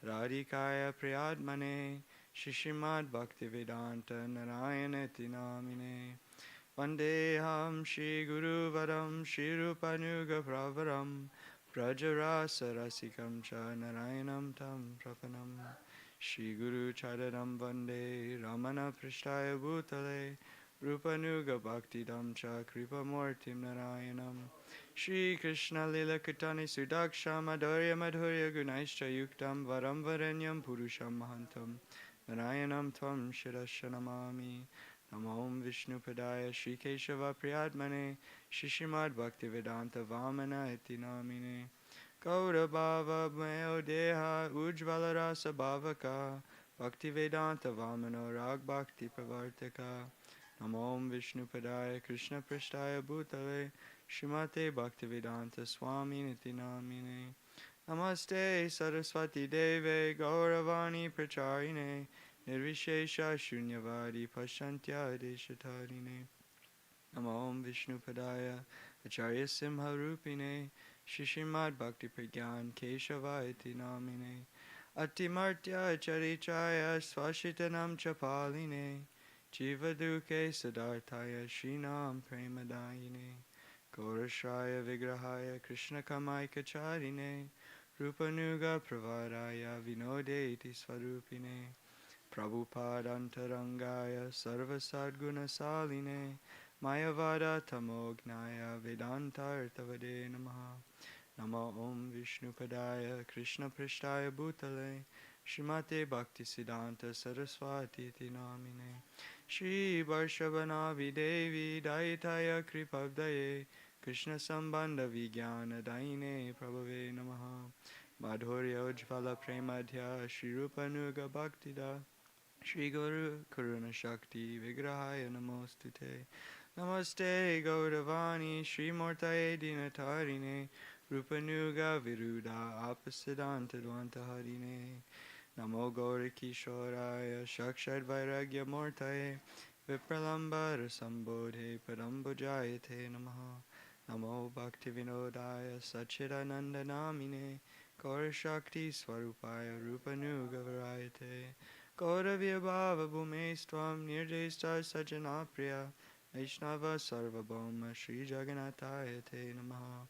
Radhikaya Priyatmane Shishimad Bhaktivedanta Narayanati Namine Vandeham Shri Guru Varam Shri Rupanuga Pravaram Brajarasa Rasikam Cha Narayanam Tam Prapanam Shri Guru Chadaram Vande Ramana Prishtaya Bhutale Rupanuga Bhaktidam Cha Kripa Murtim Narayanam Shri Krishna Lila Katani Sudaksha Madhurya Madhurya Gunaishcha Yuktam Varam Varenyam Purusham Mahantam Narayanam Tvam Shirashanamami Namo Vishnu Padaya Shri Keshava Priyatmane Shishimad Bhaktivedanta Vamana Iti Namine Gaura Bhava Meo Deha Ujvala Rasa Bhavaka Bhaktivedanta Vamano Rag Bhakti Pravartaka Namo Vishnu Padaya Krishna Prashtaya Bhutale Shrimate Bhaktivedanta Swami Niti Namine Namaste Saraswati Deve Gauravani Pracharine Nirvishesha Shunyavadi Pashantya Deshatarine Namo Vishnu Padaya Acharya Simha Rupine Shishimad Bhakti Pragyan Keshava Iti Namine Atimartya Charichaya Swashitanam Chapaline Jiva Duke Sadarthaya Srinam Premadayine Gaurashraya Vigrahaya Krishna Kamaika Charine Rupanuga Pravaraya Vinodeti Swarupine Prabhupadantarangaya Sarvasadguna Saline Mayavada Tamognaya Vedantartavade Namaha Nama Om Vishnu Padaya Krishna Prishtaya Bhutale Shrimate Bhakti Siddhanta Saraswati Namine Shri Varshavanavi Devi Daitaya Kripavdaye Krishna Sambandha Vijnana Daine Prabhave Namaha Madhurya Ujvala Premadhya Shri Rupanuga Bhaktida Shri Guru Karuna Shakti Vigrahaya Namostute Namaste Gauravani Shri Mortaye Dinatarine Rupanuga Viruda Apasidanta Dvantaharine Namo Gauri Kishoraya Shakshad Vairagya Mortaye Vipralamba Rasambodhe Padambujayate Namaha Namo Bhakti Vinodaya Sachidananda Namine Gaura Shakti Swarupaya Rupanuga Varayate Gauravya Bhava Bhumestvam Nirjesta Sajanapriya Vaishnava Sarvabhauma Shri Jagannathaya Te Namaha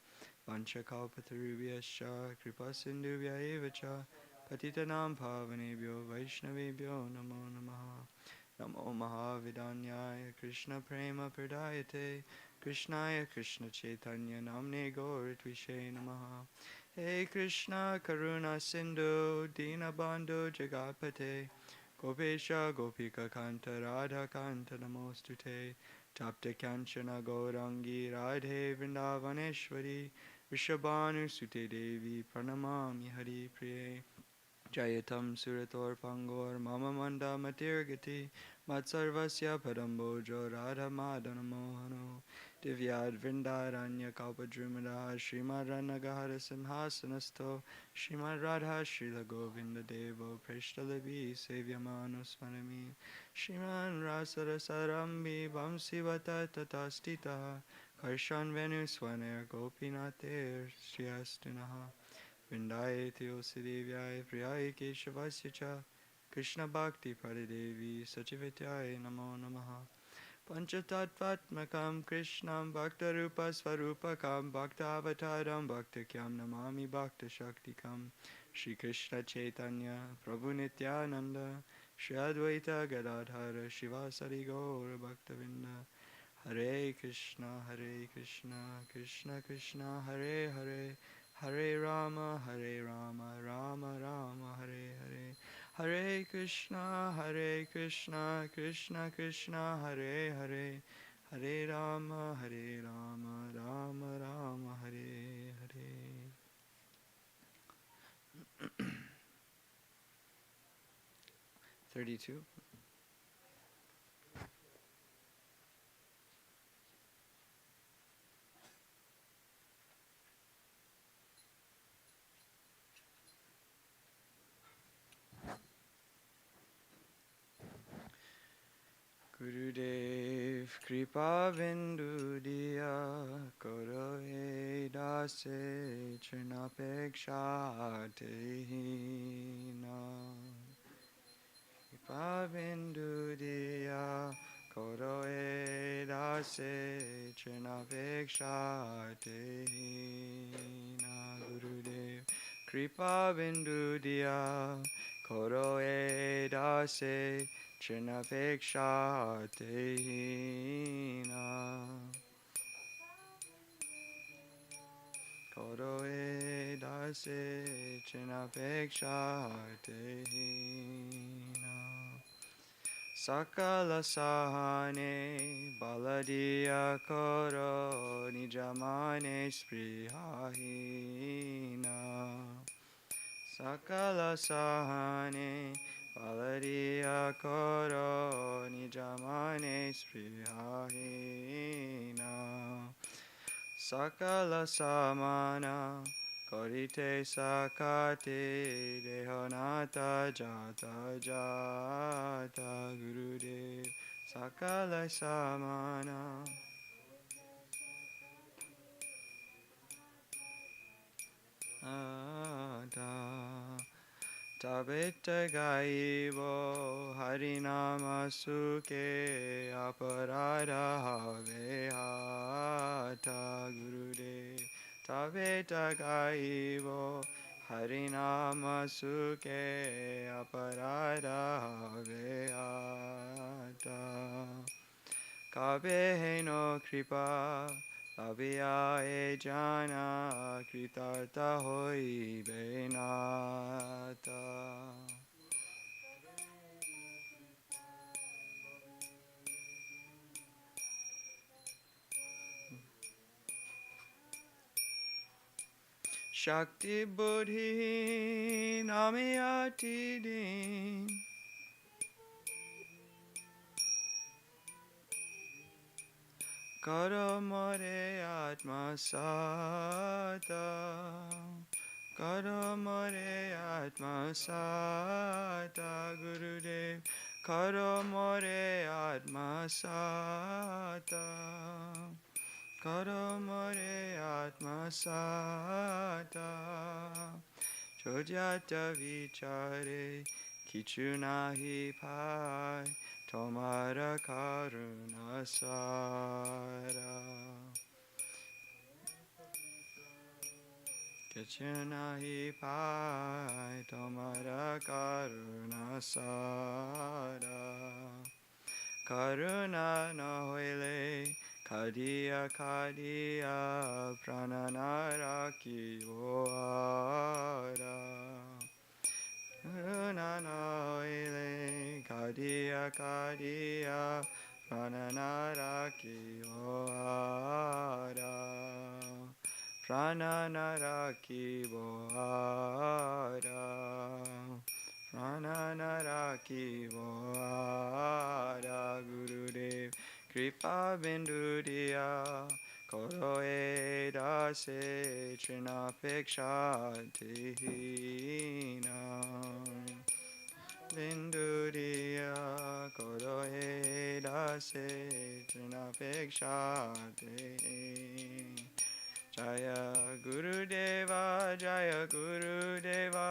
Vanchakalpatarubhyascha Kripasindhubhya Evacha Patitanam Pavanebhyo Vaishnavebhyo Namo Namaha Namo Mahavidanyaya Krishna Prema Pradayate Krishnaya Krishna Chaitanya Namne Gauritvishe Namaha Hey Krishna Karuna Sindhu Dinabandhu Jagapate Gopesha Gopika Kanta Radha Kanta Namostute Tapta Kanchana Gaurangi Radhe Vrindavaneshwari Vishabhanu Sute Devi Pranamami Hari Priye Jayatam Surator Pangor Mama Manda Matirgati Matsarvasya Padambojo Radha Madana Mohano Divyad Vrindaranya Kalpadrumada Srimad Ranagahara Simhasanasto Srimad Radha Srila Govinda Devo Prashtalabi Sevyamano Smarami Srimad Rasara Sarambi Vamsivata Tatastita Karshan Venu Swaner Gopinater Sriastunaha Vrindaye Theosidevyaye Priyaye Keshavasya Cha Krishna Bhakti Paridevi Sachivityaya Namo Namaha Panchatattvatmakam Krishnam Bhaktarupa Svarupakam Bhaktavataram Bhaktakyam Namami Bhakta Shaktikam Shri Krishna Chaitanya Prabhu Nityananda Shri Advaita Gadadhara Shivasari Gaura Bhaktavinda Hare Krishna Krishna Krishna Hare Hare Hare Rama, Rama Rama, Hare Hare. Hare Krishna, Krishna Krishna, Hare Hare. Hare Rama, Rama Rama, Hare Hare. 32. Gurudev Kripa Bindu Diya Korohe Dase Trinapeksha Tehi dase chinapeksha tehina Gurudev Kripa bindu diya koro dase chinapeksha tehina koro dase chinapeksha tehina Sakala sahane baladiya koro nijamane sprihahina Sakala sahane baladiya koro nijamane sprihahina Sakala samana Korite sakate dehonata jata jata Gurudev Sakala samana Ata Tabeta gaivo harinama suke aparada havehata Gurudev Tabeta gaivo harinama suke aparada havehata Kabe no kripa Abhiya e jana kritarta hoi benata. Shakti buddhi namiyati din. Karamare atma sata Karamare atma sata Gurudev Karamare atma sata Karamare atma sata Chojata vichare kichu nahi pai Tomara karuna sara kichu nahi pai Tomara karuna sara Karuna no hoile Kadiya kadiya prananara ki oara Karuna kadiya kadiya prananara ki oara Prananara ki oara Prananara ki oara Gurudev Kripa bindu diya koro dase trinapeksha tehina bindu diya koro dase trinapeksha tehina Jaya Gurudeva Jaya Gurudeva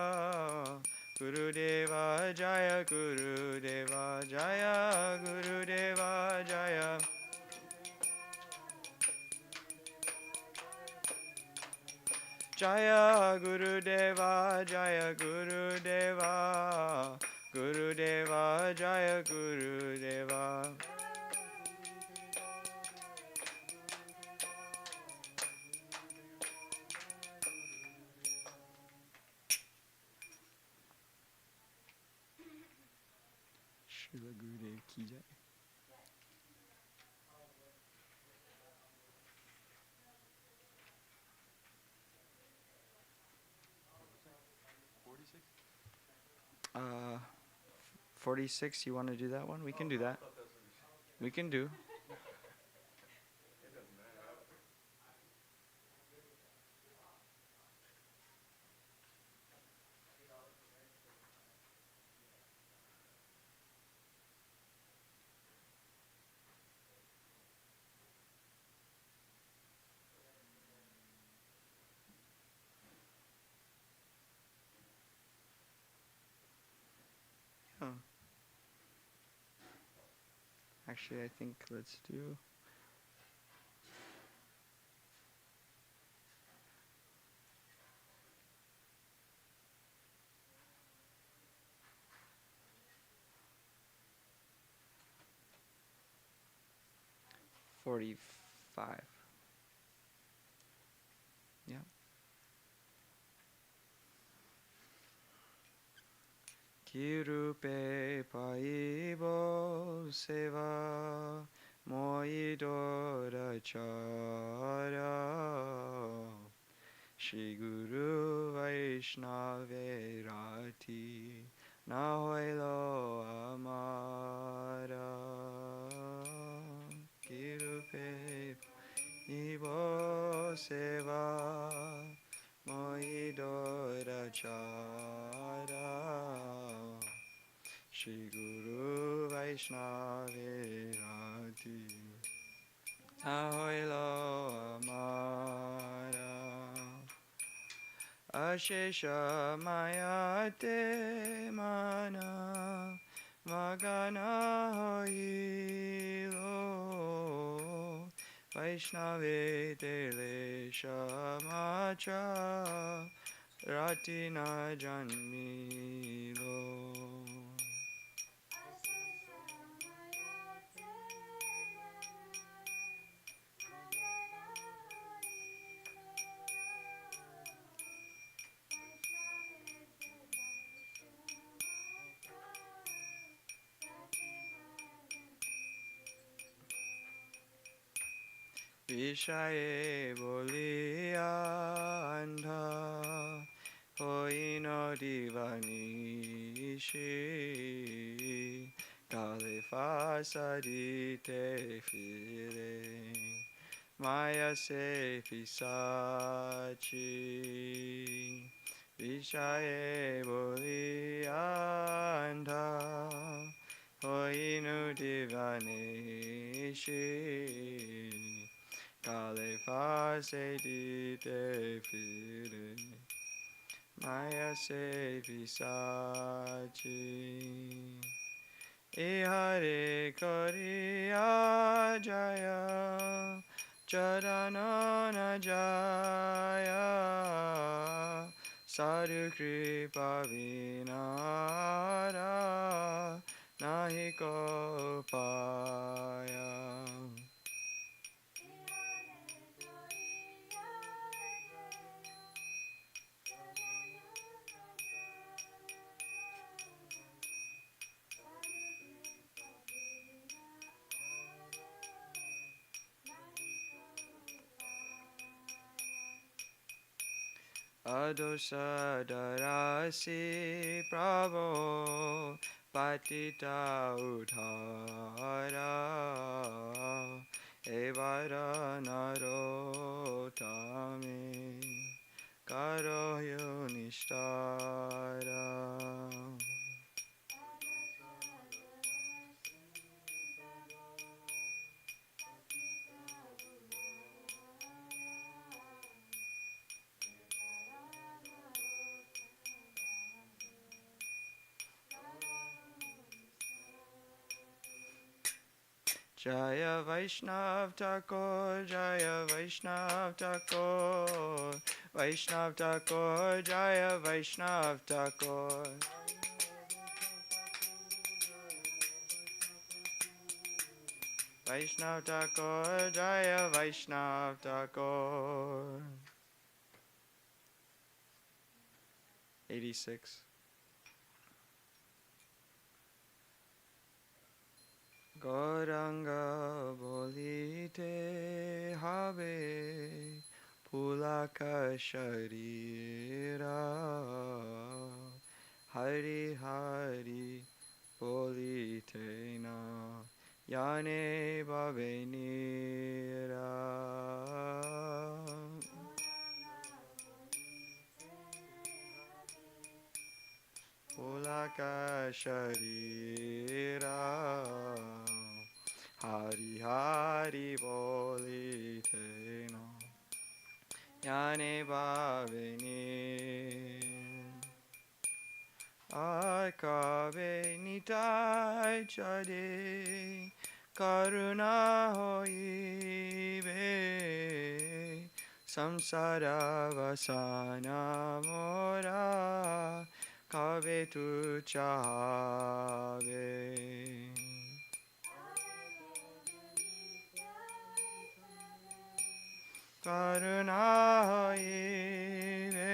Gurudeva Jaya Gurudeva Jaya Gurudeva Jaya Jaya Gurudeva Jaya Gurudeva Gurudeva Jaya Gurudeva Srila Gurudev ki jai. Uh, 46, you want to do that one? We can do that. We can do. Huh. Actually, I think let's do 45. Yeah. Kirupe paibo seva moidora chara Shri Guru Vaishnave Rati Nahoilo Amara Kirupe Ibo Seva Moidora Chara Shri Guru Vaishnave Rati Nahoilo Amara Ashesha Mayate Mana Magana Hoilo Vaishnave Telesha Macha Ratina Janmilo Vishaye Bolia Andha Hoino Divanishi Kalefa Sadite Fire Maya Se Pisachi Vishaye Bolia Andha Hoino Divanishi Kale se di te fire Maya se visachi Ihare Koriya Jaya Charanana Jaya Sadhu Kripa Vinara Nahi Kopaya Adosa darasi prabho patita udhara evara narotame karohyo nishtara Jaya Vaishnav Thakur, Jaya Vaishnav Thakur, Vaishnav Thakur, Jaya Vaishnav Thakur. Vaishnav Thakur, Jaya Vaishnav Thakur. 86. Gauranga bolite habe pulaka sharira Hari Hari bolite na yane bhavenira Pulaka sharira Hari Hari bolite no Yane bhaveni Akabe nitai chade Karuna hoibe Samsara vasana mora Kabe tu chave karunahive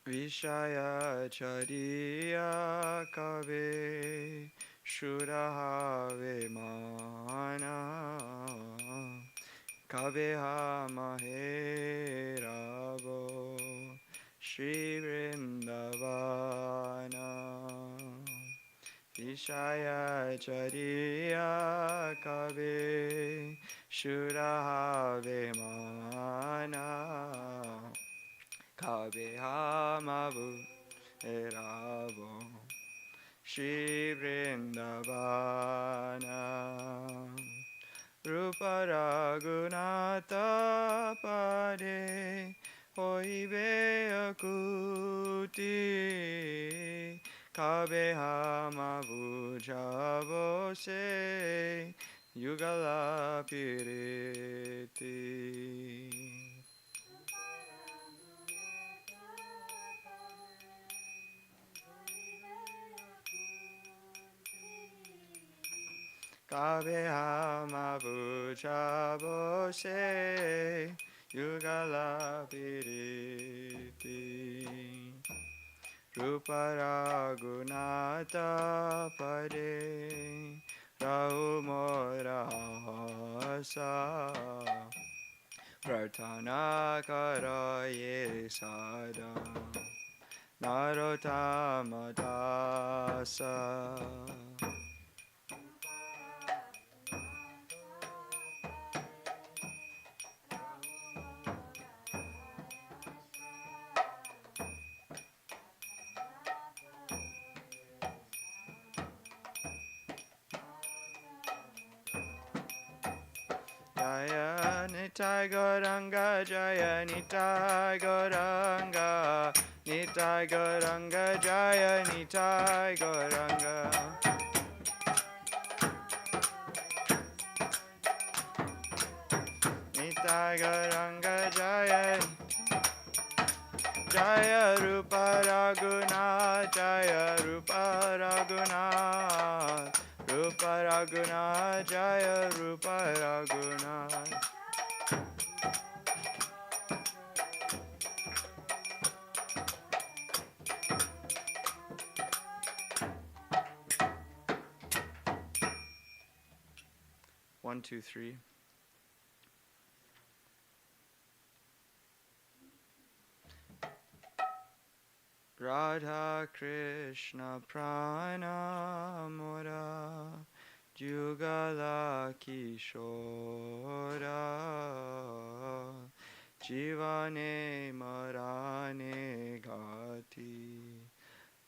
Vishaya chariya kave shurahave mana kaveha maheravo Shri Vrindavana Vishaya chariya kave shurahave mana Kabehamavu eravo Shri Vrindavana Rupa Raghunatha Pade Hoibe Akuti Kabehamavu Javose Yugala Piriti Kabehamavu Javose Yugala Piriti Rupa Raghunatha Pade Rahumorahasa Pratana Karaye Sada Narottama Dasa Jaya Nitai Gauranga Jaya Nitai Gauranga Nitai Gauranga Jaya Nitai Gauranga Nitai Gauranga Jaya Jaya Rupa Raghunatha Jaya Rupa Raghunatha Rupa Raghunatha Jaya Rupa Raghunatha 1, 2, 3. Radha Krishna Pranamora Jugala Kishora Jivane Marane Gati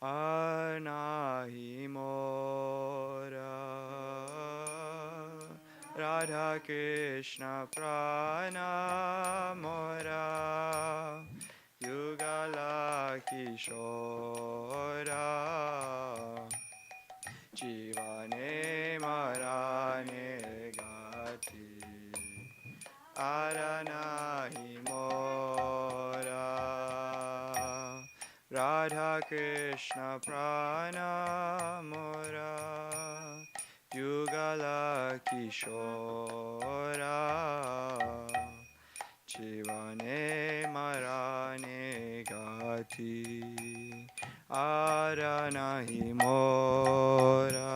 Anahi Mora Radha Krishna Pranamora Yugala Kishora Jivane Marane Gati Aranahi Mora Radha Krishna Pranamora Yugala Kishora Jivane Marane Gati Aranahi Mora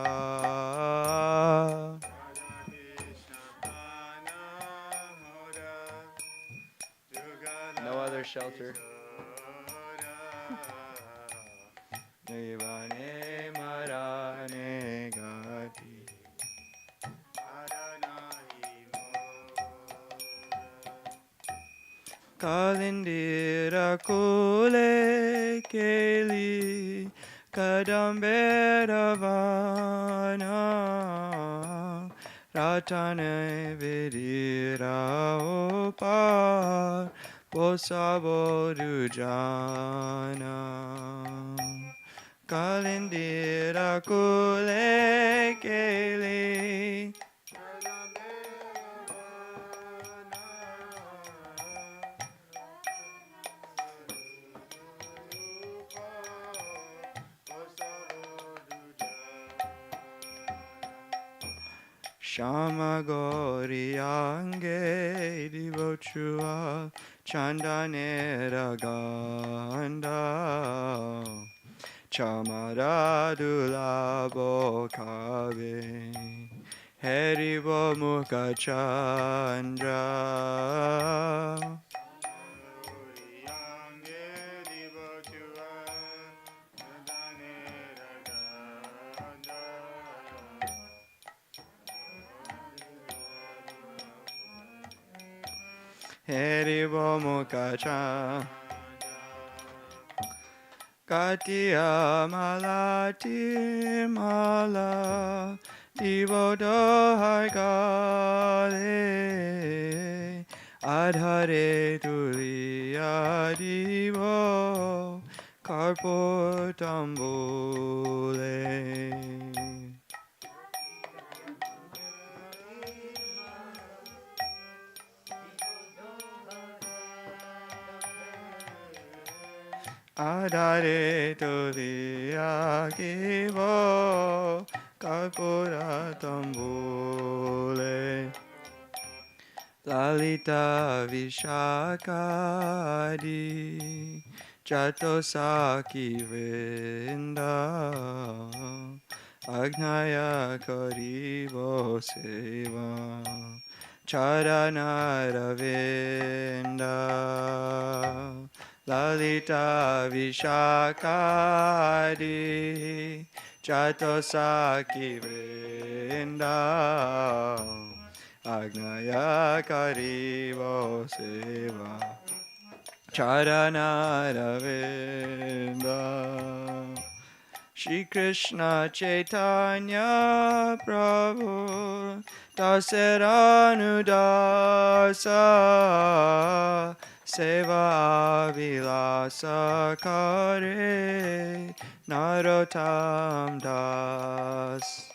No other shelter. Jivane Marane Gati Kalindira Kule Keli Kadambera Vana Ratane Vidira Opar Bosabodujana Kalindira Kule Keli Shama Gori Ange Divochua Chandanera Ganda Chamaradula Bokave Heribo Mukha Chandra Heribo Mukha Chandra Katiya Malati Mala Divodo Hargale Adhare Tuliya Divo Karpotambule Adare Tuliya Kivo Karpura Tambule Lalita Vishakadi Jatosaki Vrinda Agnaya Karibo Seva Charana Ravinda Lalita Vishakadi Jatosaki Vrinda Agnaya Karibo Seva Charana Ravinda Shri Krishna Chaitanya Prabhu Dasaranudasa Seva Vilasa Kare Narottam Das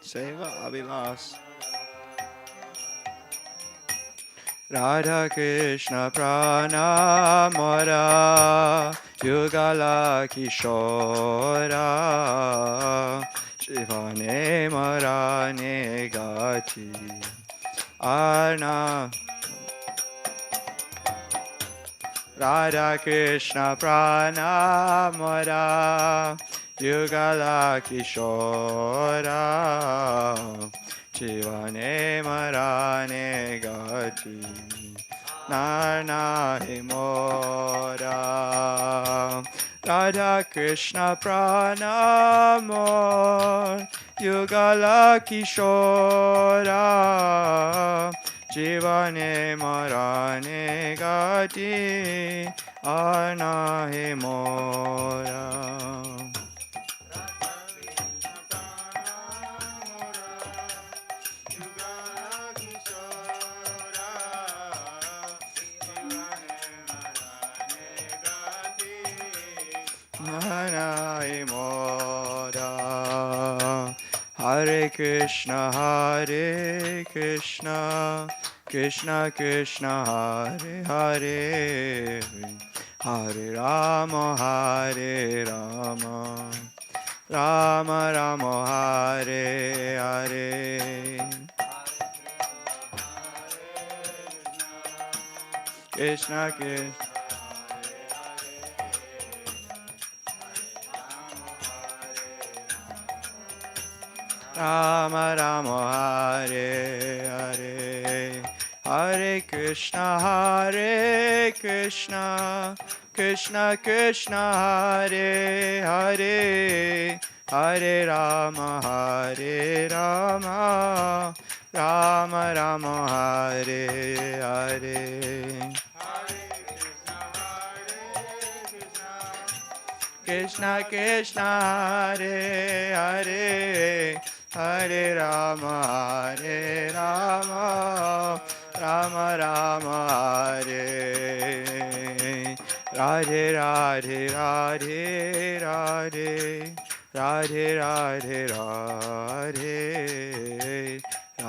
Seva Abhilas Radha Krishna Prana Mara Yugala Kishora Shivane Marane Gati Arna Radha Krishna Prana Mara Yugala Kishora Chivane Marane Gati Narna Himora Radha Krishna Pranamor Yugala Kishora Chivane Marane Gati Arna Himora Hare Krishna, Hare Krishna, Krishna Krishna, Hare Hare, Hare Rama, Hare Rama, Rama Rama, Hare Hare. Krishna Krishna. Rama Rama Hare Hare Hare Krishna Hare Krishna Krishna Krishna Hare Hare Hare Rama Hare Rama Rama Rama Hare Hare Krishna Krishna Hare Hare Hare Rama Hare Rama Rama Rama Hare Radhe Radhe Radhe Radhe Radhe Radhe Radhe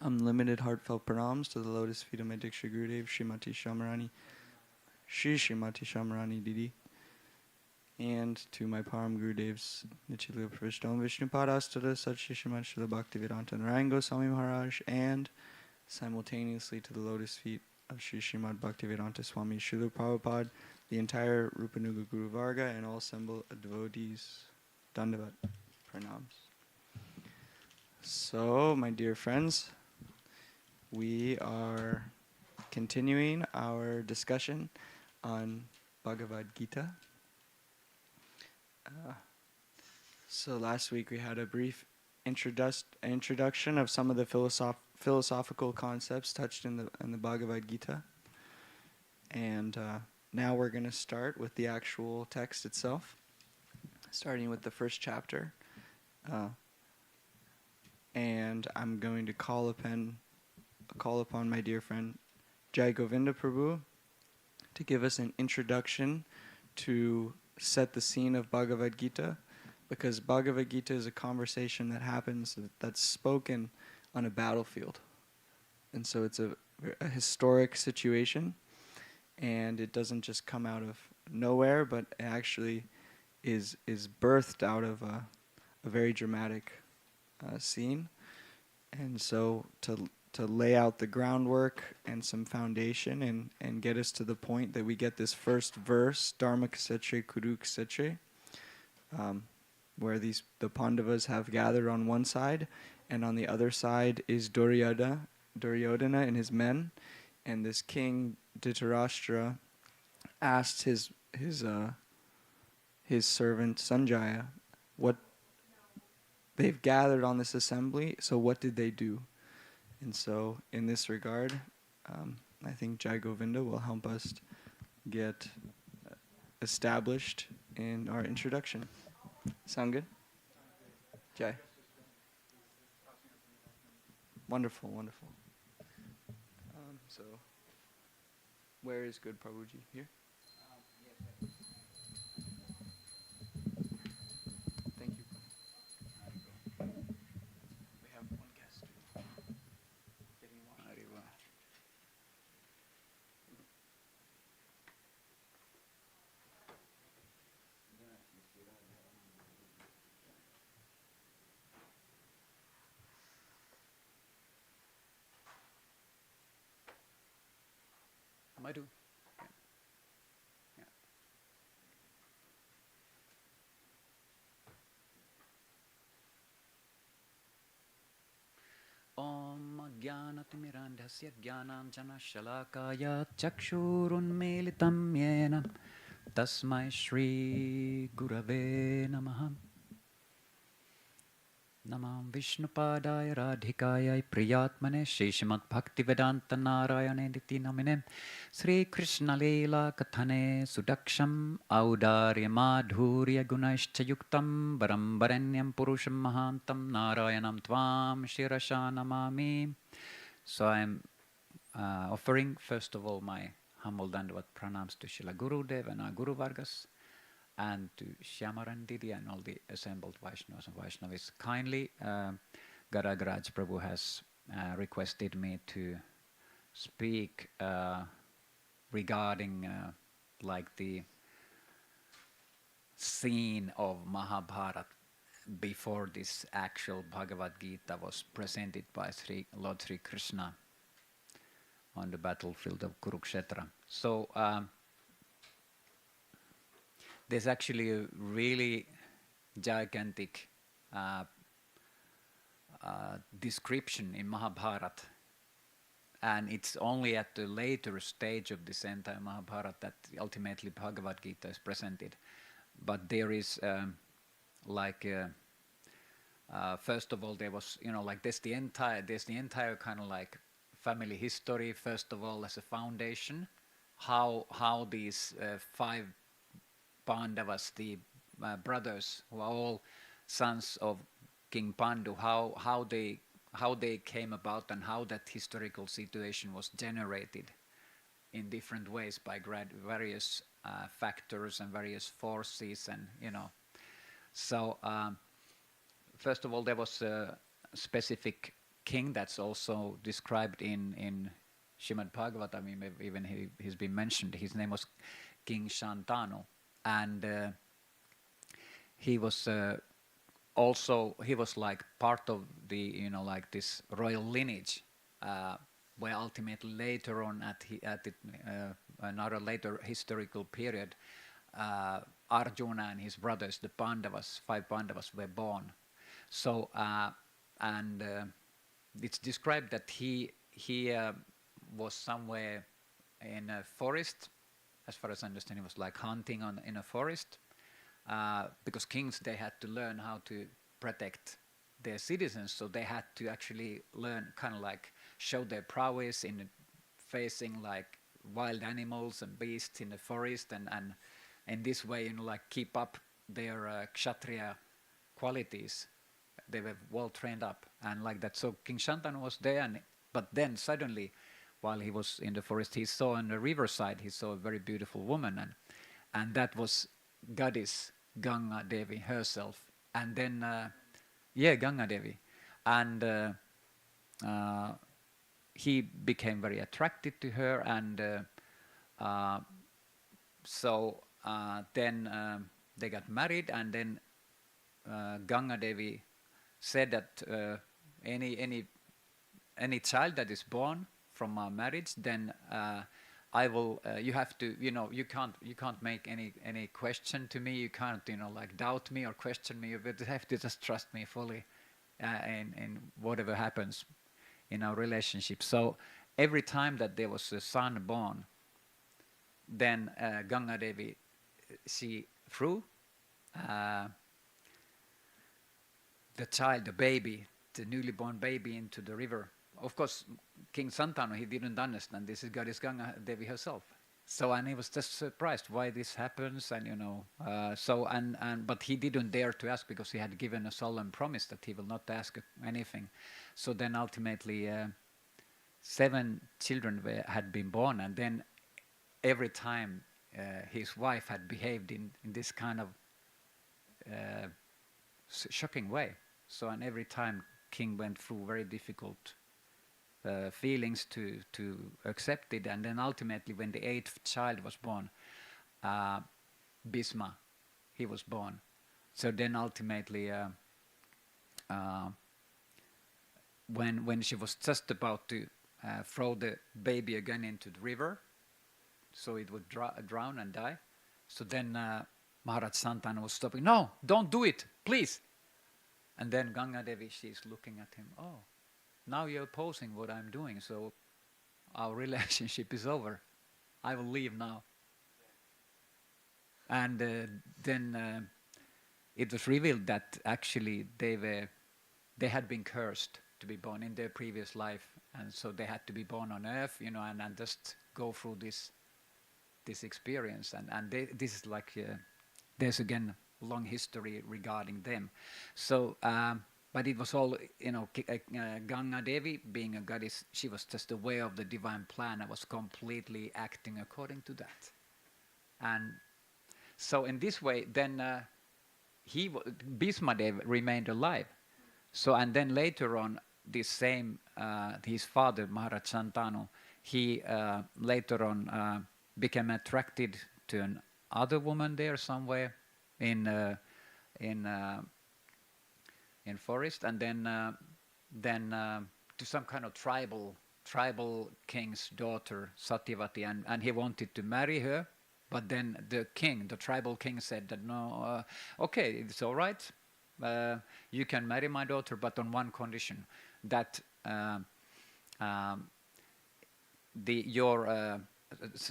Unlimited heartfelt pranams to the lotus feet of my Diksha Gurudev, Srimati Shamrani Didi, and to my Param Gurudevs, Nichilila Pravishtam Vishnupadastada, Satchi Srimad Srila Bhaktivedanta Narayan Goswami Maharaj, and simultaneously to the lotus feet of Sri Srimad Bhaktivedanta Swami Srila Prabhupada, the entire Rupanuga Guru Varga, and all assembled devotees. Dandavat. Pranams. So, my dear friends, we are continuing our discussion on Bhagavad Gita. So last week we had a brief introduction of some of the philosophical concepts touched in the Bhagavad Gita. And now we're going to start with the actual text itself, starting with the first chapter. And I'm going to call upon my dear friend Jaya Govinda Prabhu to give us an introduction to set the scene of Bhagavad Gita, because Bhagavad Gita is a conversation that happens, that's spoken on a battlefield. And so it's a historic situation, and it doesn't just come out of nowhere, but it actually is birthed out of a very dramatic scene. And so to lay out the groundwork and some foundation and get us to the point that we get this first verse, Dharma Ksetre Kuru Ksetre, where the Pandavas have gathered on one side, and on the other side is Duryodhana and his men, and this king Dhritarashtra asked his servant Sanjaya, what they've gathered on this assembly, so what did they do? And so, in this regard, I think Jai Govinda will help us get established in our introduction. Sound good? Jai. Wonderful, wonderful. So, where is good, Prabhuji? Here? Thank you. We have one guest. Getting washed. I do. Yeah. Om Jnanatimirandhasya Jnananjana Shalakaya Chakshurunmilitam Yena Tasmai Shri Gurave Namaha Namam Vishnupadaya Radhikaya Priyatmane Sheshimat Bhaktivedanta Narayane Diti Namine Sri Krishna Leela Kathane Sudaksham Audarya Madhurya Gunaishcha Yuktam Barambarenyam Purusham Mahantam Narayanam Tvam Shirasha Namami. So I'm offering first of all my humble dandavat pranams to Srila Gurudev and our Guru Vargas, and to Shyamaran Didi and all the assembled Vaishnavas and Vaishnavis. Kindly, Gadagraja Prabhu has requested me to speak regarding like the scene of Mahabharata before this actual Bhagavad Gita was presented by Lord Sri Krishna on the battlefield of Kurukshetra. So there's actually a really gigantic description in Mahabharata, and it's only at the later stage of this entire Mahabharata that ultimately Bhagavad Gita is presented. But there is first of all, there was, like there's the entire kind of like family history, first of all, as a foundation, how these five Pandavas, the brothers, who are all sons of King Pandu, how they came about, and how that historical situation was generated in different ways by various factors and various forces, and So first of all, there was a specific king that's also described in Srimad Bhagavatam. Even he's been mentioned. His name was King Shantanu, and he was also he was like part of the like this royal lineage, where ultimately later on at another later historical period, Arjuna and his brothers, the Pandavas, 5 Pandavas, were born. So and it's described that he was somewhere in a forest. As far as I understand, he was like hunting in a forest, because kings, they had to learn how to protect their citizens, so they had to actually learn, kind of like show their prowess in facing like wild animals and beasts in the forest, and in this way, like keep up their kshatriya qualities. They were well trained up, and like that. So King Shantanu was there, but then suddenly, while he was in the forest, he saw on the riverside, he saw a very beautiful woman, and that was goddess Ganga Devi herself. And then, Ganga Devi, and he became very attracted to her, and so then they got married, and then Ganga Devi said that any child that is born from our marriage, then I will. You have to. You can't make any question to me. You can't like doubt me or question me. You have to just trust me fully, in whatever happens in our relationship. So every time that there was a son born, then Ganga Devi, she threw the child, the baby, the newly born baby, into the river. Of course, King Santanu, he didn't understand. This is Goddess Ganga Devi herself. So, and he was just surprised why this happens, and but he didn't dare to ask, because he had given a solemn promise that he will not ask anything. So then ultimately 7 children had been born, and then every time his wife had behaved in this kind of shocking way. So, and every time king went through very difficult feelings to accept it, and then ultimately when the 8th child was born, Bhisma, he was born. So then ultimately when she was just about to throw the baby again into the river, so it would drown and die, so then Maharaj Santanu was stopping. No, don't do it, please. And then Ganga Devi, she's looking at him. Oh, now you're opposing what I'm doing, so our relationship is over. I will leave now. And then it was revealed that actually they had been cursed to be born in their previous life, and so they had to be born on earth, and just go through this experience. And this is like there's again long history regarding them. So, but it was all, Ganga Devi, being a goddess, she was just aware of the divine plan and was completely acting according to that. And so in this way, then Bhisma Dev remained alive. So, and then later on, this same, his father, Maharaj Santanu, he later on became attracted to an other woman there somewhere in forest, and then to some kind of tribal king's daughter, Satyavati, and he wanted to marry her, but then the tribal king said that no, okay, it's all right, you can marry my daughter, but on one condition, that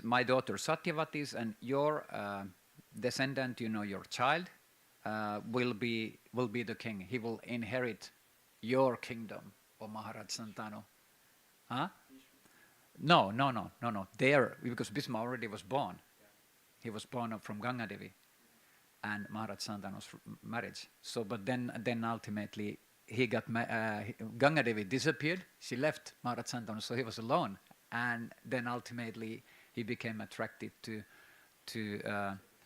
my daughter Satyavati's and your descendant, your child, will be the king. He will inherit your kingdom, O Maharaj Santanu. Huh? No. There, because Bhisma already was born. Yeah. He was born from Ganga Devi and Maharaj Santanu's marriage. So, but then ultimately he got Ganga Devi disappeared. She left Maharaj Santanu, so he was alone. And then ultimately he became attracted to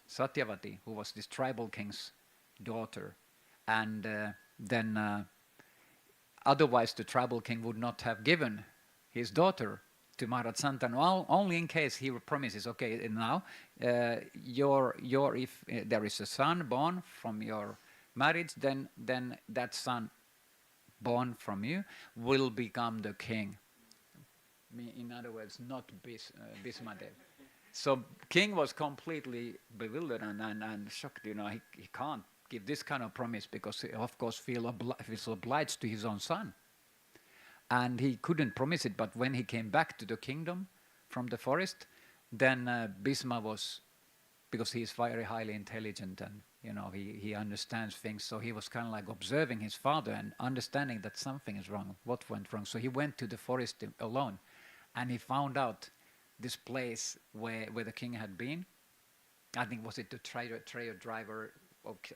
Satyavati, who was this tribal king's daughter. And then otherwise the tribal king would not have given his daughter to Maharaj Santanu, only in case he promises, okay, now if there is a son born from your marriage, then that son born from you will become the king. In other words, not Bismadev. So king was completely bewildered and shocked. He can't give this kind of promise because he, of course, feels obliged to his own son. And he couldn't promise it, but when he came back to the kingdom from the forest, then Bhisma was, because he is very highly intelligent and he understands things, so he was kind of like observing his father and understanding that something is wrong, what went wrong. So he went to the forest alone, and he found out this place where the king had been. I think was it the trader driver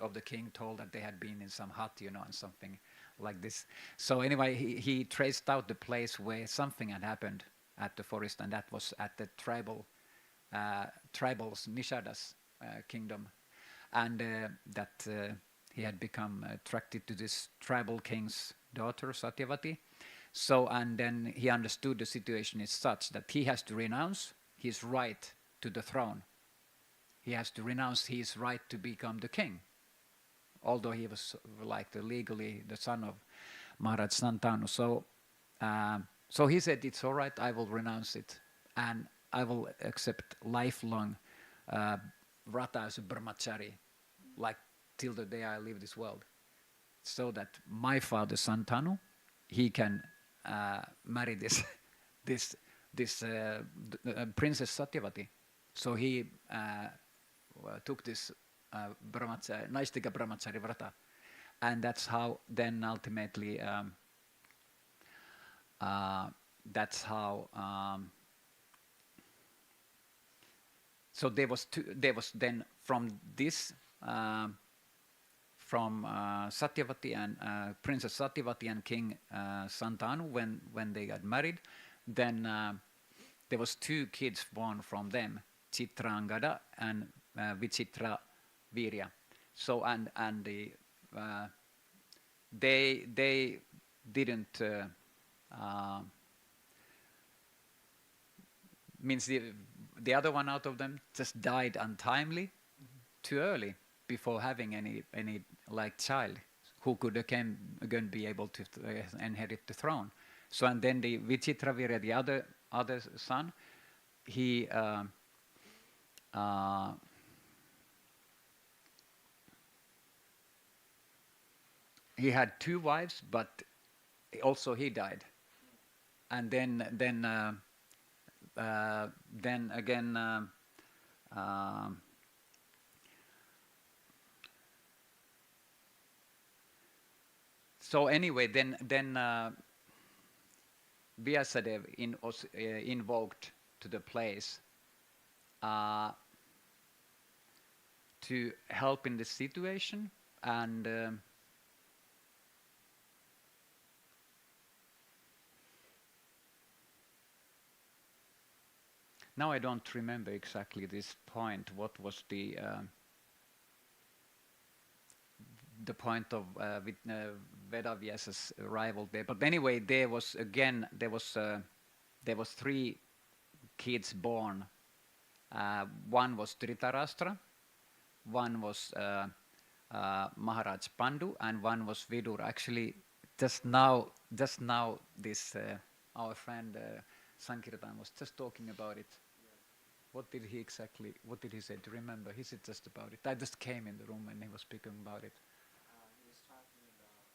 of the king told that they had been in some hut, and something like this. So anyway, he traced out the place where something had happened at the forest, and that was at the tribals Nishadas kingdom, and that he had become attracted to this tribal king's daughter Satyavati. So, and then he understood the situation is such that he has to renounce his right to the throne. He has to renounce his right to become the king, although he was legally the son of Maharaj Santanu. So he said, it's all right, I will renounce it, and I will accept lifelong vrata as a brahmachari, like till the day I leave this world, so that my father Santanu, he can marry this Princess Satyavati. So he took this Naistika Brahmachari Vrata, and that's how then ultimately so there was then from this from Satyavati and Princess Satyavati and King Santanu, when they got married, then there was 2 kids born from them, Chitrangada and Vichitra Virya. So and they didn't means the other one out of them just died untimely, too early, before having any like child who could again be able to inherit the throne. So and then the Vichitravirya, the other son, he had 2 wives, but also he died. And then again so anyway, then Vyasadeva was invoked to the place to help in the situation, and now I don't remember exactly this point. What was the point of Vedavyasa's arrival there? But anyway, there was 3 kids born. One was Dhritarashtra, one was Maharaj Pandu, and one was Vidura. Actually, just now, this our friend Sankirtan was just talking about it. What did he say? Do you remember? He said just about it. I just came in the room and he was speaking about it. He was talking about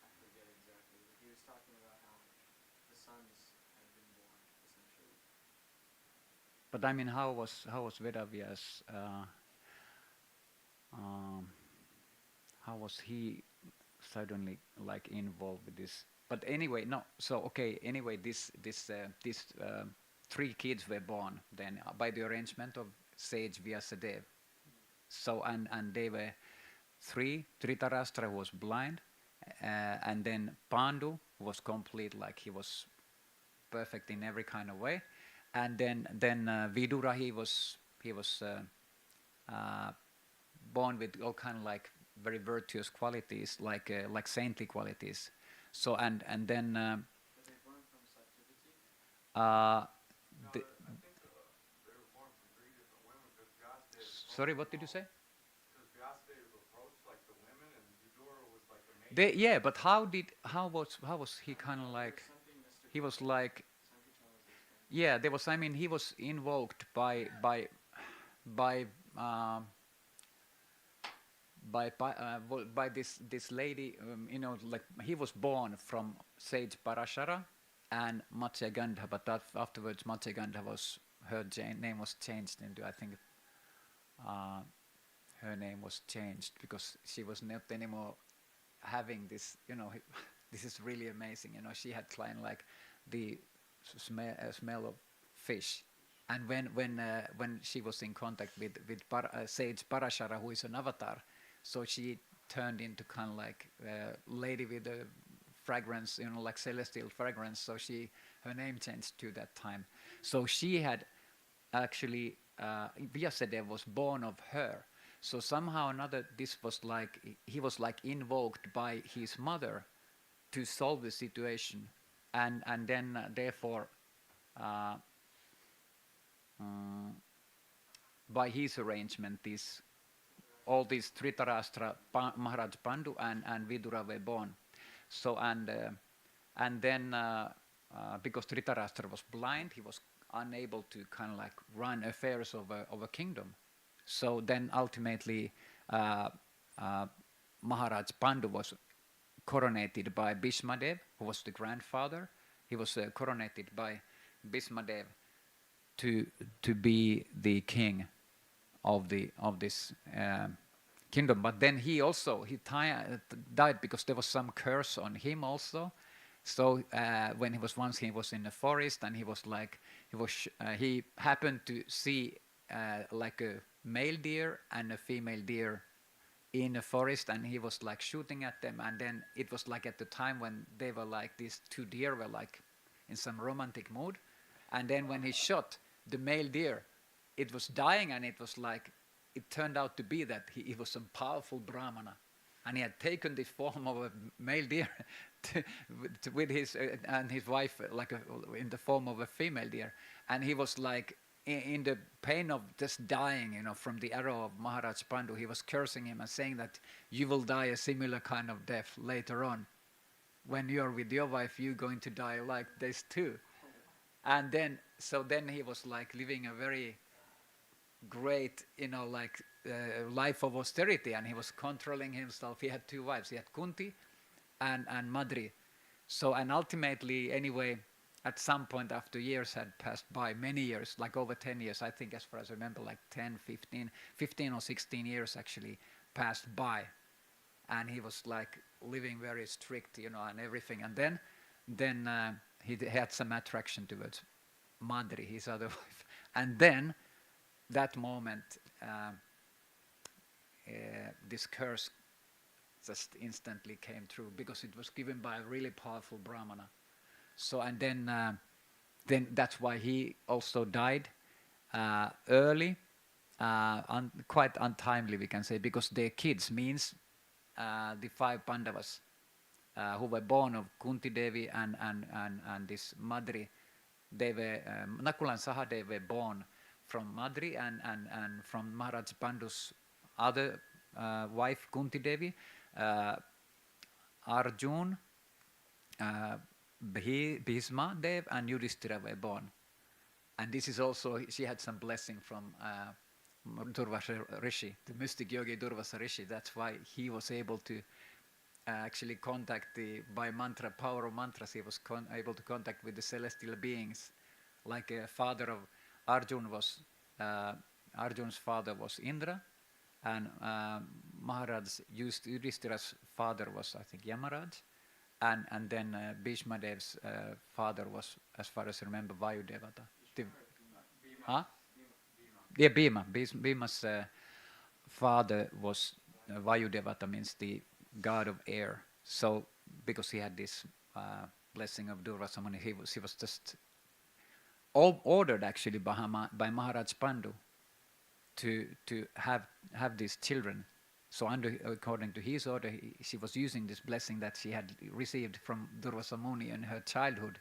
I forget exactly, but he was talking about how the sons had been born, essentially. But I mean, how was Vedavyas? How was he suddenly like involved with this? But anyway, no. So okay. Anyway, these 3 kids were born then by the arrangement of sage Vyasadeva. So and they were 3. Dhritarashtra was blind, and then Pandu was complete, like he was perfect in every kind of way, and then Vidura he was born with all kind of like very virtuous qualities, like saintly qualities. So and then Are they born from sanctity? uh, No, the, I think they were born from 3 different women because Vyasadeva sorry, approached what them did you all. say? Because Vyasadeva approached like the women and Vidura was like the maiden. Yeah, but how was he kind of like? He was like, yeah, there was. I mean, he was invoked by um, by this lady. Like he was born from sage Parashara and Matsya Gandha, but afterwards Matsya Gandha was her name was changed into, I think uh, her name was changed because she was not anymore having this. This is really amazing. She had kind of like the smell of fish. And when she was in contact with sage Parashara, who is an avatar, so she turned into kind of like a lady with a fragrance, like celestial fragrance. So her name changed to that time. So she had actually Vyasadeva was born of her. So somehow or another, this was like he was like invoked by his mother to solve the situation, and then therefore. Uh, mm, by his arrangement, all these Dhritarashtra, Maharaj Pandu, and Vidura were born. So and then because Dhritarashtra was blind, he was unable to kind of like run affairs of a kingdom. So then ultimately, uh, uh, Maharaj Pandu was coronated by Bhishmadev, who was the grandfather. He was coronated by Bhishmadev to be the king of this kingdom. But then he also died because there was some curse on him also. So when he was in the forest, and he happened to see like a male deer and a female deer in a forest, and he was like shooting at them. And then it was like at the time when they were like, these two deer were like in some romantic mood. And then when he shot the male deer, it was dying, and it was like, it turned out to be that he was some powerful brahmana, and he had taken the form of a male deer with his and his wife in the form of a female deer. And he was like in the pain of just dying, from the arrow of Maharaj Pandu. He was cursing him and saying that you will die a similar kind of death later on. When you're with your wife, you're going to die like this too. And then he was like living a very great, life of austerity, and he was controlling himself. He had two wives. He had Kunti and Madri. So, and ultimately, anyway, at some point after years had passed by, many years, like over 10 years, I think, as far as I remember, like 10, 15 or 16 years actually passed by. And he was like living very strict, and everything. And then he had some attraction towards Madri, his other wife. And then that moment, this curse just instantly came true because it was given by a really powerful brahmana. So, and then that's why he also died early, quite untimely, we can say, because their kids means the 5 Pandavas who were born of Kunti Devi and this Madri. They were Nakula and Sahadev were born from Madri and from Maharaj Pandu's other wife Kunti Devi, Arjun, Bhisma Dev, and Yudhishthira were born. And this is also, she had some blessing from Durvasa Rishi, the mystic yogi Durvasa Rishi. That's why he was able to actually contact by mantra, power of mantras, he was able to contact with the celestial beings. Like a father of Arjun was, Arjun's father was Indra, and Maharaj Yudhishthira's father was, I think, Yamaraj, and then Bhishma Dev's father was, as far as I remember, Vayudevata. Huh? Yeah, Bhima. Bhima's father was Vayudevata, means the god of air. So because he had this blessing of Durvasa Muni, he was just ordered actually by Maharaj Pandu to have these children. So according to his order, she was using this blessing that she had received from Durvasa Muni in her childhood,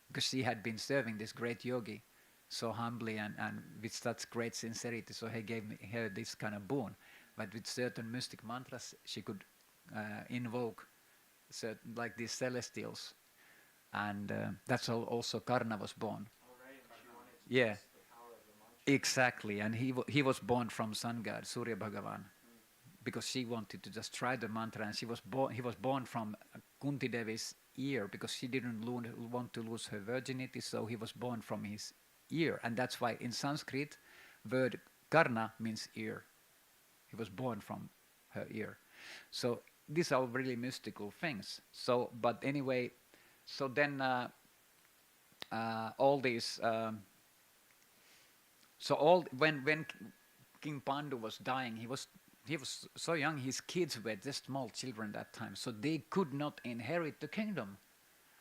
because she had been serving this great yogi so humbly and with such great sincerity. So he gave her this kind of boon. But with certain mystic mantras, she could invoke certain, like these celestials. And that's how also Karna was born. Yeah, exactly. And he was born from sun god Surya Bhagavan, because she wanted to just try the mantra, and he was born from Kunti Devi's ear, because she didn't want to lose her virginity, so he was born from his ear. And that's why in Sanskrit word Karna means ear. He was born from her ear. So these are really mystical things. So but anyway, so then all these so all when King Pandu was dying, he was so young. His kids were just small children that time, so they could not inherit the kingdom,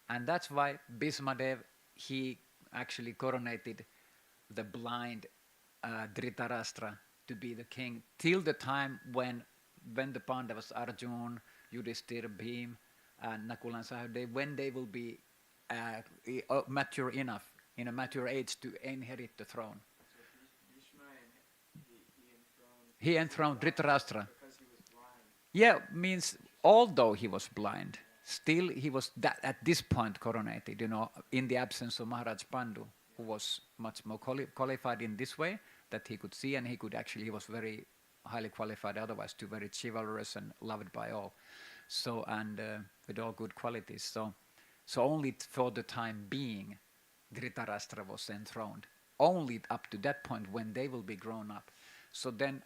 and that's why Bhismadev, he actually coronated the blind Dhritarashtra to be the king till the time when the Pandavas, Arjun, Yudhishthira, Bhim, and Nakula and Sahadev, when they will be mature enough, in a mature age to inherit the throne. He enthroned Dhritarashtra. Because he was blind. Yeah, means although he was blind, still he was at this point coronated, in the absence of Maharaj Pandu, who was much more qualified in this way, that he could see, and he was very highly qualified otherwise, too, very chivalrous and loved by all. So, and with all good qualities. So only for the time being, Dhritarashtra was enthroned. Only up to that point when they will be grown up. So then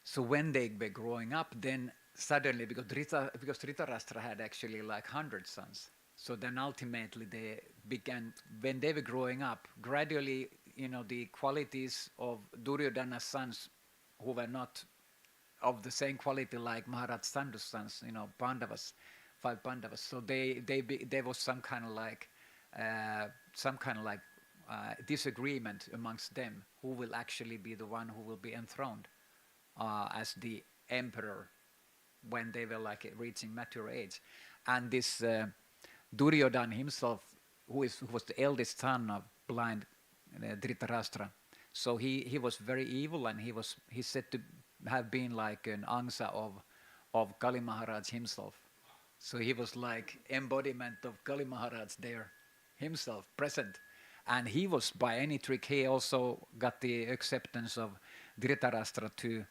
so when they were growing up, then suddenly, because Dhritarashtra had actually like 100 sons, so then ultimately they began, when they were growing up, gradually, the qualities of Duryodhana's sons, who were not of the same quality like Maharaj Sandu's sons, Pandavas, 5 Pandavas. So there was some kind of like disagreement amongst them, who will actually be the one who will be enthroned as the emperor when they were like reaching mature age. And this Duryodhana himself, who was the eldest son of blind Dhritarashtra, so he was very evil, and he's said to have been like an angsa of Kali Maharaj himself. So he was like embodiment of Kali Maharaj there himself, present. And he was, by any trick, he also got the acceptance of Dhritarashtra to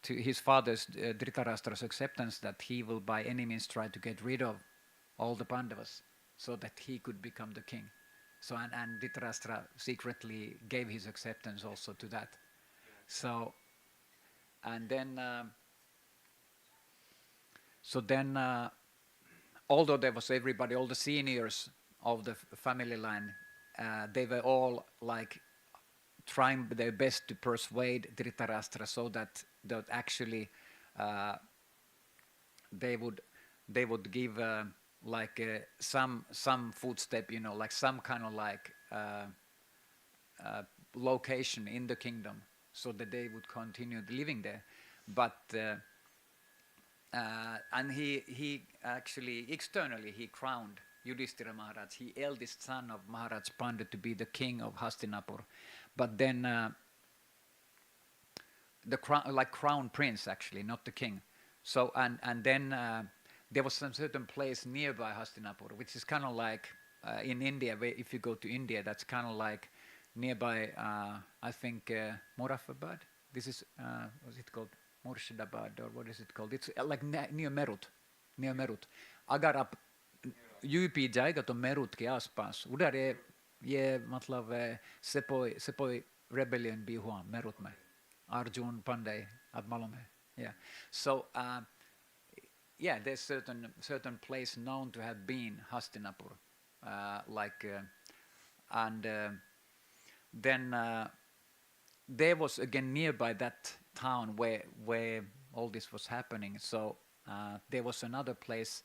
his father's Dhritarashtra's acceptance that he will by any means try to get rid of all the Pandavas so that he could become the king. So and Dhritarashtra secretly gave his acceptance also to that. So and then although there was everybody, all the seniors of the family line, they were all like trying their best to persuade Dhritarashtra so that actually they would give like some footstep, like some kind of like location in the kingdom, so that they would continue living there. But and he actually externally he crowned Yudhishthira Maharaj, he eldest son of Maharaj Pandu, to be the king of Hastinapur. But then the crown prince, actually, not the king. So and then there was some certain place nearby Hastinapur, which is kind of like in India, where if you go to India, that's kind of like nearby, I think, Morathbad. This is, what's it called? Murshidabad, or what is it called? It's like near Merut. Near Merut. अगर आप UP जाएगा तो मेरुत के आसपास उधर ये मतलब सेपोई rebellion भी हुआ मेरुत में. Arjun Pandey, आप मालूम है? Yeah. So yeah, there's certain place known to have been Hastinapur, and then there was again nearby that town where all this was happening. So there was another place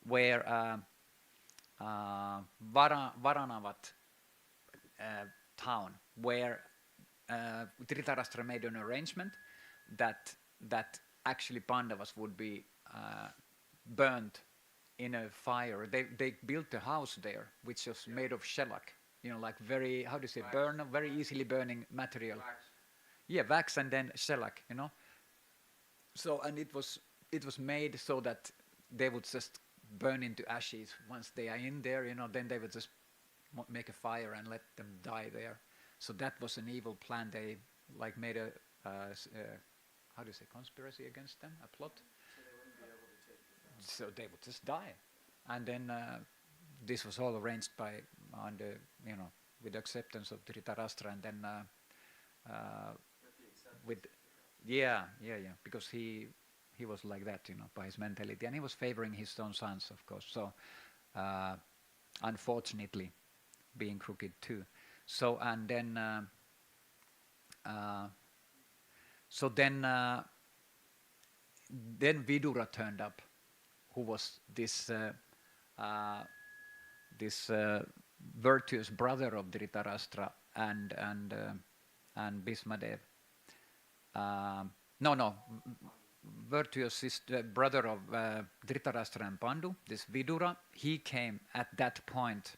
where Varanavat town, where Dhritarashtra made an arrangement that actually Pandavas would be burnt in a fire. They built a house there, which was made of shellac. Like very, how do you say, very easily burning material. Wax. Yeah, wax and then shellac. So, and it was made so that they would just burn into ashes once they are in there. Then they would just make a fire and let them die there. So that was an evil plan. They like made a how do you say, conspiracy against them, a plot. So they would just die, and then this was all arranged by under with acceptance of Dhritarashtra, and then with because he was like that, by his mentality, and he was favoring his own sons, of course. So unfortunately, being crooked too. So and then then Vidura turned up, who was this virtuous brother of Dhritarashtra and Bhismadev. Virtuous brother of Dhritarashtra and Pandu. This Vidura, he came at that point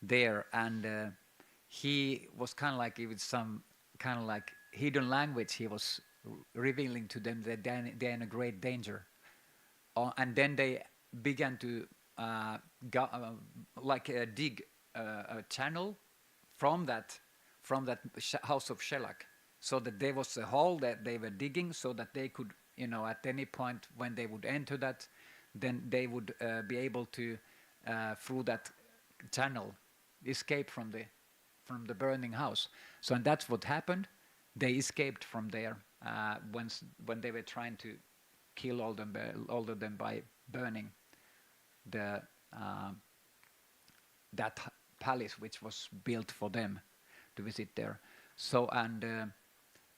there, and he was kind of like with some kind of like hidden language. He was revealing to them that they're in a great danger. And then they began to dig a channel from that house of shellac, so that there was a hole that they were digging, so that they could, at any point when they would enter that, then they would be able to, through that channel, escape from the burning house. So, and that's what happened. They escaped from there when they were trying to kill all of them by burning that palace which was built for them to visit there. So and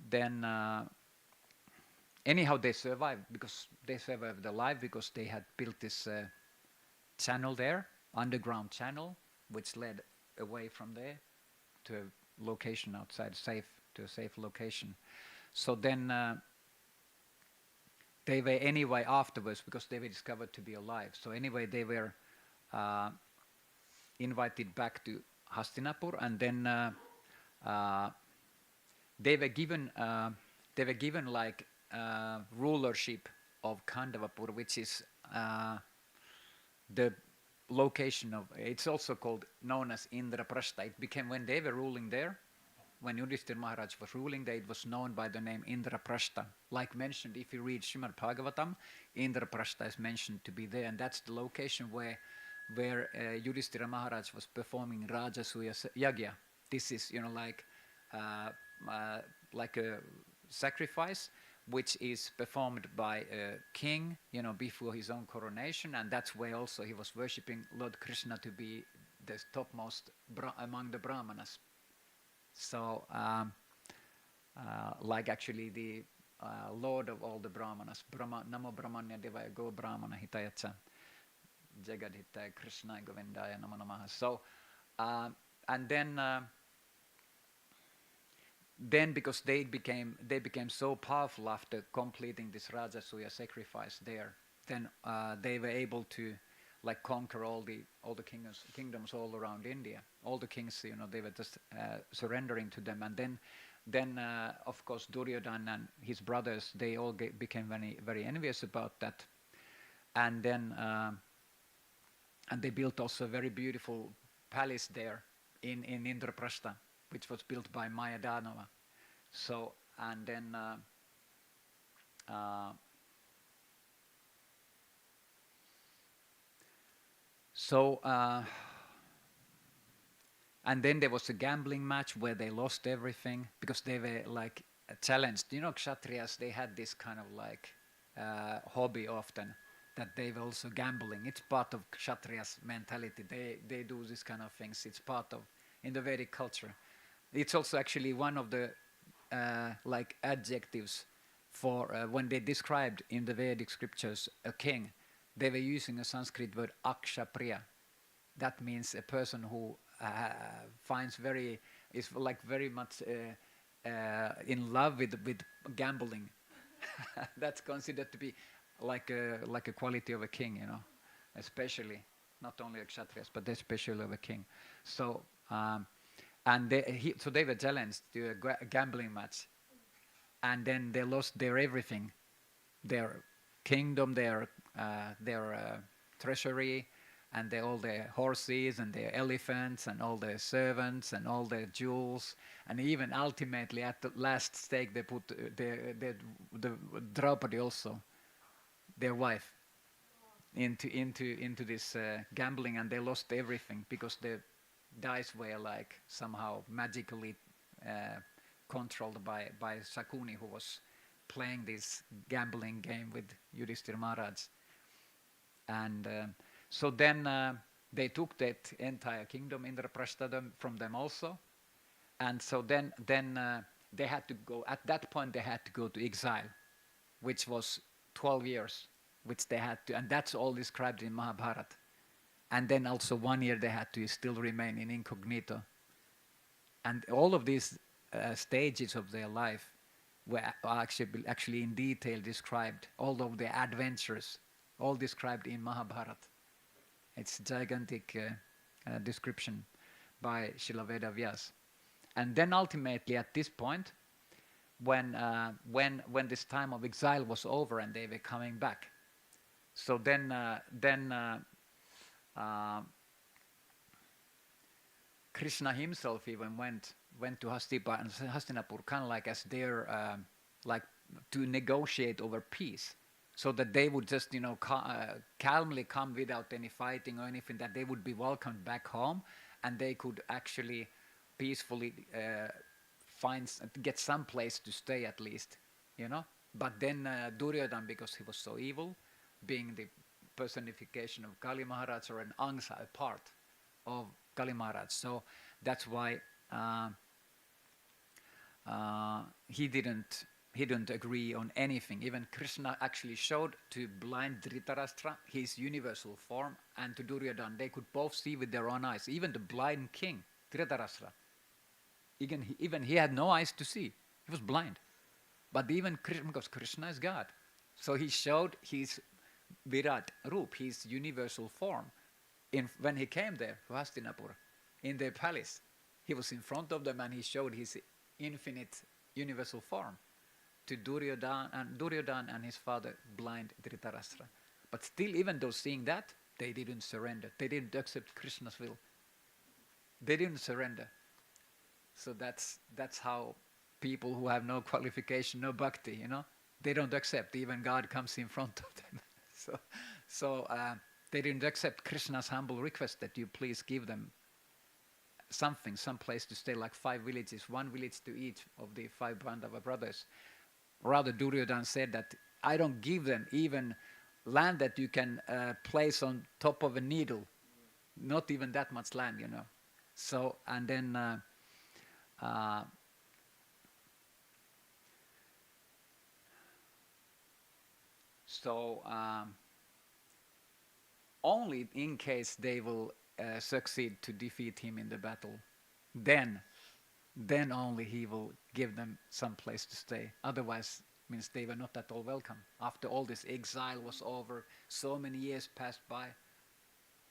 then anyhow they survived alive because they had built this channel there, underground channel, which led away from there to a location outside, to a safe location. So then they were anyway afterwards, because they were discovered to be alive. So anyway, they were invited back to Hastinapur, and then they were given like rulership of Khandavapur, which is the location of. It's also known as Indraprastha. It became, when they were ruling there. When Yudhishthira Maharaj was ruling there, it was known by the name Indraprastha. Like mentioned, if you read Srimad Bhagavatam, Indraprastha is mentioned to be there, and that's the location where Yudhishthira Maharaj was performing Rajasuya Yagya. This is, like a sacrifice which is performed by a king, before his own coronation, and that's where also he was worshipping Lord Krishna to be the topmost among the Brahmanas. So, like actually the Lord of all the Brahmanas, Namo Brahmanya Devaya Go Brahmana Hitayacha Jagad Hitaya Krishna Govindaya Namo Namaha. So, and then because they became so powerful after completing this Rajasuya sacrifice there, then they were able to like conquer all the kingdoms all around India. All the kings, they were just surrendering to them, and then of course Duryodhana and his brothers, they all became very, very envious about that, and then and they built also a very beautiful palace there in Indraprastha, which was built by Mayadanava. So and then. So, and then there was a gambling match where they lost everything because they were like challenged. Kshatriyas, they had this kind of like hobby often, that they were also gambling. It's part of Kshatriyas' mentality. They do these kind of things. It's part of, in the Vedic culture. It's also actually one of the like adjectives for when they described in the Vedic scriptures a king. They were using a Sanskrit word akshapriya, that means a person who is like very much in love with gambling. That's considered to be like a quality of a king, you know, especially not only a kshatriyas but especially of a king. So so they were challenged to a gambling match, and then they lost their everything, their kingdom, their treasury, and all their horses and their elephants and all their servants and all their jewels, and even ultimately at the last stake they put the Draupadi also, their wife, into this gambling, and they lost everything because the dice were like somehow magically controlled by Sakuni, who was playing this gambling game with Yudhishthira Maharaj. And so then they took that entire kingdom, Indraprastha, from them also. And so then they had to go, at that point they had to go to exile, which was 12 years, which they had to, and that's all described in Mahabharata. And then also 1 year they had to still remain in incognito. And all of these stages of their life were actually in detail described, all of their adventures, all described in Mahabharata. It's a gigantic description by Srila Veda Vyas. And then ultimately at this point, when this time of exile was over and they were coming back, so then Krishna himself even went to Hastinapur, kind of like as their like to negotiate over peace, so that they would just calmly come without any fighting or anything, that they would be welcomed back home, and they could actually peacefully get some place to stay at least, you know. But then Duryodhana, because he was so evil, being the personification of Kali Maharaj, or an angsa, a part of Kali Maharaj, so that's why he didn't agree on anything. Even Krishna actually showed to blind Dhritarashtra his universal form, and to Duryodhana they could both see with their own eyes. Even the blind king Dhritarashtra, even he had no eyes to see, he was blind. But even Krishna, because Krishna is God, so he showed his Virat Roop, his universal form, when he came there to Hastinapur, in their palace. He was in front of them and he showed his infinite universal form to Duryodhana and his father, blind Dhritarashtra. But still, even though seeing that, they didn't surrender. They didn't accept Krishna's will. They didn't surrender. So that's how people who have no qualification, no bhakti, you know, they don't accept. Even God comes in front of them. So they didn't accept Krishna's humble request that you please give them something, some place to stay, like 5 villages, 1 village to each of the 5 Pandava brothers. Rather, Duryodhana said that I don't give them even land that you can place on top of a needle, not even that much land, you know. So, and then only in case they will succeed to defeat him in the battle, then only he will give them some place to stay. Otherwise, means they were not at all welcome. After all this exile was over, so many years passed by.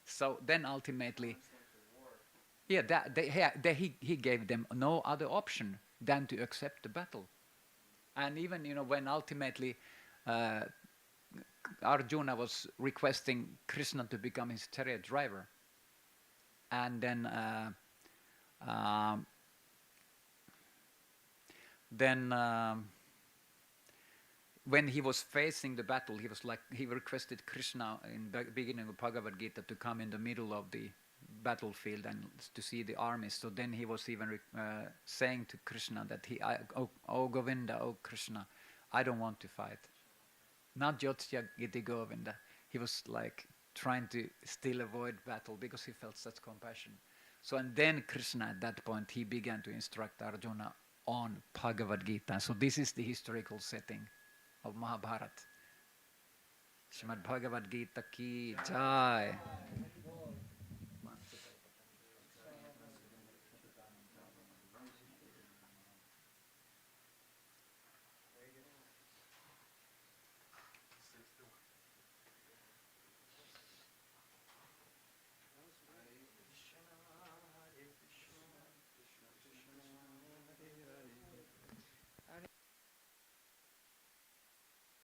So then ultimately, he gave them no other option than to accept the battle. And even, you know, when ultimately Arjuna was requesting Krishna to become his chariot driver, and then when he was facing the battle, he requested Krishna in the beginning of Bhagavad Gita to come in the middle of the battlefield and to see the armies. So then he was even saying to Krishna that oh Govinda, oh Krishna, I don't want to fight. Not Jyotsya Giti Govinda. He was like trying to still avoid battle because he felt such compassion. So, and then Krishna at that point, he began to instruct Arjuna on Bhagavad Gita. So this is the historical setting of Mahabharata. Srimad Bhagavad Gita ki jai.